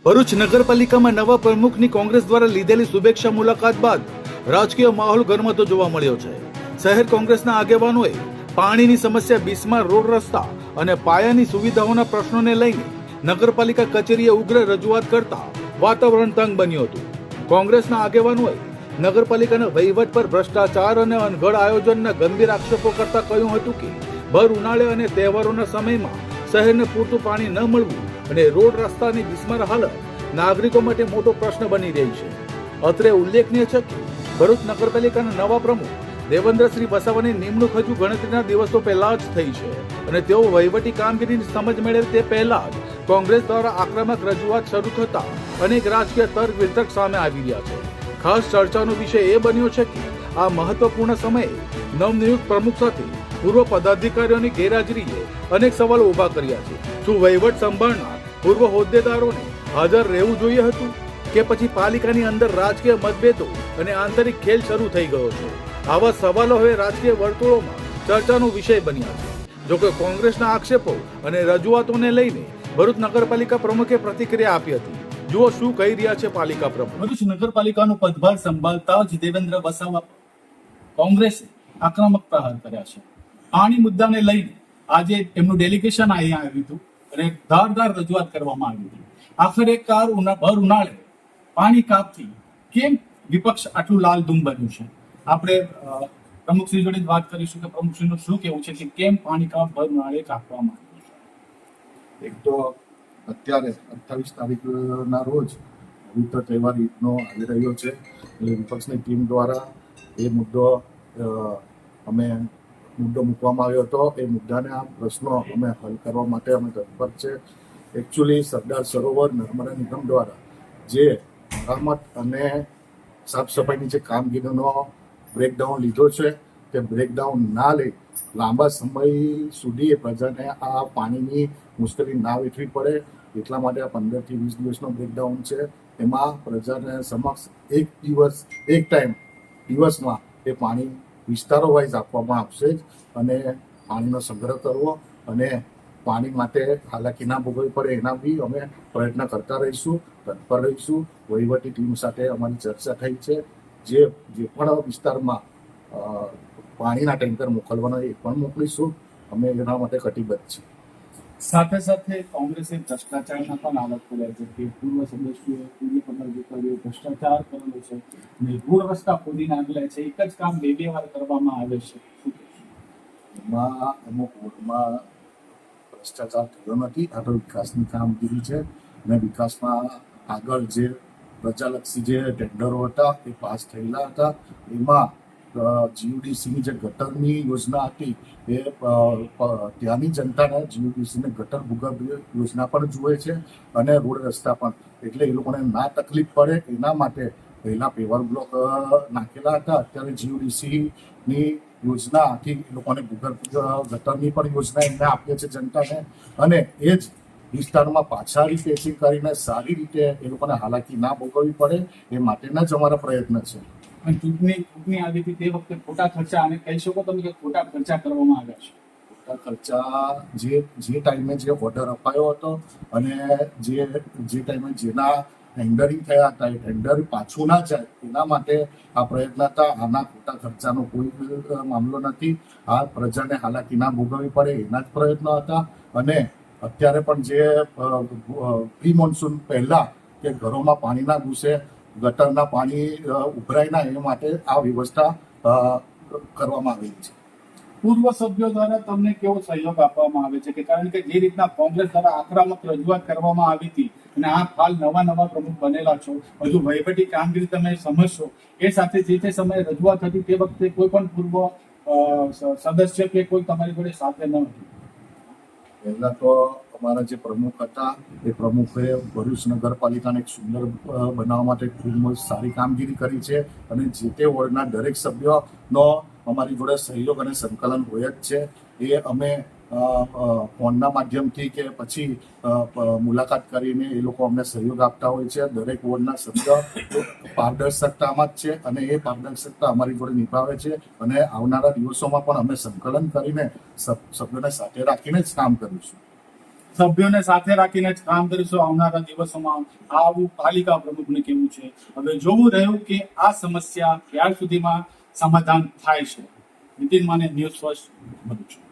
ભરૂચ નગરપાલિકામાં નવા પ્રમુખની કોંગ્રેસ દ્વારા લીધેલી શુભેચ્છા મુલાકાત બાદ રાજકીય માહોલ ગરમાતો જોવા મળ્યો છે. શહેર કોંગ્રેસના આગેવાનોએ પાણીની સમસ્યા, બિસ્માર રોડ રસ્તા અને પાયાની સુવિધાઓના પ્રશ્નોને લઈને નગરપાલિકા કચેરીએ ઉગ્ર રજૂઆત કરતા વાતાવરણ તંગ બન્યું હતું. કોંગ્રેસના આગેવાનોએ નગરપાલિકાના વહીવટ પર ભ્રષ્ટાચાર અને અનગઢ આયોજનના ગંભીર આક્ષેપો કરતા કહ્યું હતું કે ભર ઉનાળે અને તહેવારોના સમયમાં શહેરને પૂરતું પાણી ન મળવું અને રોડ રસ્તાની બિસ્માર હાલત નાગરિકો માટે મોટો પ્રશ્ન બની રહી છે. અત્રે ઉલ્લેખનીય છે કે ભરૂચ નગરપાલિકાના નવા પ્રમુખ દેવેન્દ્રસિંહ વસાવાની નિમણૂક હજુ ગણતરીના દિવસો પહેલા જ થઈ છે અને તેઓ વહીવટી કામગીરીની સમજ મેળવે તે પહેલા જ કોંગ્રેસ દ્વારા આક્રમક રજૂઆત શરૂ થતા અનેક રાજકીય તર્ક વિતર્ક સામે આવી રહ્યા છે. ખાસ ચર્ચાનો વિષય એ બન્યો છે કે આ મહત્વપૂર્ણ સમયે નવનિયુક્ત પ્રમુખ સાથે પૂર્વ પદાધિકારીઓની ગેરહાજરીએ અનેક સવાલો ઉભા કર્યા છે. શું વહીવટ સંભાળનાર પૂર્વ હોદ્દેદારોને હાજર રહેવું જોઈએ હતું કે પછી પાલિકાની અંદર રાજકીય મતભેદો અને આંતરિક ખેલ શરૂ થઈ ગયો છે? આવા સવાલો હવે રાજકીય વર્તુળોમાં ચર્ચાનો વિષય બન્યા છે. જોકે કોંગ્રેસના આક્ષેપો અને રજૂઆતોને લઈને ભરૂચ નગરપાલિકા પ્રમુખે પ્રતિક્રિયા આપી હતી. જુઓ શું કહી રહ્યા છે પાલિકા પ્રમુખ. ભરૂચ નગરપાલિકાનો પદભાર સંભાળતા જ દેવેન્દ્ર વસાવા કોંગ્રેસે આક્રમક પ્રહાર કર્યા છે. પાણી મુદ્દાને લઈને આજે એમનું ડેલિગેશન અહીંયા આવ્યું હતું અને ધારદાર રજૂઆત કરવામાં આવી હતી. આખરે કાર ભર ઉનાળે પાણી કાપથી કેમ વિપક્ષ આટલું લાલ ધૂમ બન્યું છે? આપણે પ્રમુખશ્રી જોડે વાત કરીશું કે પ્રમુખશ્રીનું શું કેવું છે કે કેમ પાણી કાપ ભર ઉનાળે કાપવામાં આવ્યું છે? એક તો અત્યારે 28 તારીખના રોજ પવિત્ર તહેવાર ઈદનો આવી રહ્યો છે એટલે વિપક્ષની ટીમ દ્વારા એ મુદ્દો મૂકવામાં આવ્યો હતો. એ મુદ્દાના પ્રશ્નો અમે હલ કરવા માટે અમે તત્પર છે. એકચ્યુઅલી સરદાર સરોવર નર્મદા નિગમ દ્વારા જે મરામત અને સાફ સફાઈની જે કામગીરીનો બ્રેકડાઉન લીધો છે તે બ્રેકડાઉન ના લઈ લાંબા સમય સુધી પ્રજાને આ પાણીની મુશ્કેલી ના વેઠવી પડે એટલા માટે આ 15 થી 20 દિવસનો બ્રેકડાઉન છે. એમાં પ્રજાને સમક્ષ એક ટાઈમ દિવસમાં એ પાણી વિસ્તારો વાઇઝ આપવામાં આવશે જ અને પાણીનો સંગ્રહ કરવો અને પાણી માટે હાલાકી ના ભોગવવી પડે એના બી અમે પ્રયત્ન કરતા રહીશું, તત્પર રહીશું. વહીવટી ટીમ સાથે અમારી ચર્ચા થઈ છે. જે પણ વિસ્તારમાં પાણીના ટેન્કર મોકલવાના એ પણ મોકલીશું. અમે એના માટે કટિબદ્ધ છીએ. સાથે સાથે કોંગ્રેસે ભ્રષ્ટાચારના પણ આરોપ કર્યા છે કે પૂર્વ સદસ્યોએ, પૂર્વ પદાધિકારીઓએ ભ્રષ્ટાચાર કરેલો છે અને રોડ રસ્તા ખોદી નાખેલા છે. એક જ કામ બે વાર કરવામાં આવે છે. એમાં અમુક વોર્ડમાં ભ્રષ્ટાચાર થયો નથી. આ તો વિકાસની કામગીરી છે અને વિકાસમાં આગળ જે પ્રજાલક્ષી જે ટેન્ડરો હતા એ પાસ થયેલા હતા. એમાં જીયુડીસીની જે ગટરની યોજના હતી એ ત્યાંની જનતાને જીયુડીસીને ગટર ભૂગર્ભ યોજના પણ જુએ છે અને રોડ રસ્તા પણ, એટલે એ લોકોને ના તકલીફ પડે એના માટે પહેલા પેવર બ્લોક નાખેલા હતા. અત્યારે જીયુડીસીની યોજનાથી એ લોકોને ભૂગર્ભ ગટરની પણ યોજના એમને આપીએ છે જનતાને અને એ જ વિસ્તારમાં પાછા રીપેચિંગ કરીને સારી રીતે એ લોકોને હાલાકી ના ભોગવવી પડે એ માટેના જ અમારા પ્રયત્ન છે. અને ચૂંટણી આવી હતી તે વખતે ખોટા ખર્ચા, અને કહી શકો તમે કે ખોટા ખર્ચા કરવામાં આવ્યા છે. ખોટા ખર્ચા જે ટાઈમે જે ઓર્ડર અપાયો હતો અને જે ટાઈમે જેના ટેન્ડરિંગ થયા હતા એ ટેન્ડર પાછું ના જાય એના માટે આ પ્રયત્ન હતા. આના ખોટા ખર્ચાનો કોઈ મામલો નથી. આ પ્રજાને હાલાકી ના ભોગવવી પડે એના જ પ્રયત્નો હતા. અને અત્યારે પણ જે પ્રી મોન્સૂન પહેલા કે ઘરોમાં પાણી ના ઘૂસે, ગટરના પાણી ઉભરાય ના, એ માટે આ વ્યવસ્થા કરવામાં આવેલી છે. પૂર્વ સભ્યો દ્વારા તમને કેવો સહયોગ આપવામાં આવે છે? કે કારણ કે જે રીતના કોંગ્રેસ દ્વારા આક્રમક રજૂઆત કરવામાં આવી હતી અને આ હાલ નવા પ્રમુખ બનેલા છો, હજુ વહીવટી કામગીરી તમે સમજશો, એ સાથે જે તે સમયે રજૂઆત હતી તે વખતે કોઈ પણ પૂર્વ સદસ્ય કે કોઈ તમારી જોડે સાથે ન હતું? પહેલા તો અમારા જે પ્રમુખ હતા એ પ્રમુખે ભરૂચ નગરપાલિકાને એક સુંદર બનાવવા માટે ખૂબ સારી કામગીરી કરી છે અને જે તે વોર્ડના દરેક સભ્યોનો અમારી જોડે સહયોગ અને સંકલન હોય જ છે. એ અમે ફોનના માધ્યમથી કે પછી મુલાકાત કરીને એ લોકો અમને સહયોગ આપતા હોય છે. દરેક વોર્ડના સભ્ય પારદર્શકતામાં જ છે અને એ પારદર્શકતા અમારી જોડે નિભાવે છે અને આવનારા દિવસોમાં પણ અમે સંકલન કરીને સભ્યોને સાથે રાખીને જ કામ કરીશું. સભ્યોને સાથે રાખીને જ કામ કરીશું આવનારા દિવસોમાં, આવું પાલિકા પ્રમુખને કેવું છે. હવે જોવું રહ્યું કે આ સમસ્યા ક્યાર સુધીમાં સમાધાન થાય છે. નીતિન માને, ન્યૂઝ ફર્સ્ટ, ભરૂચ.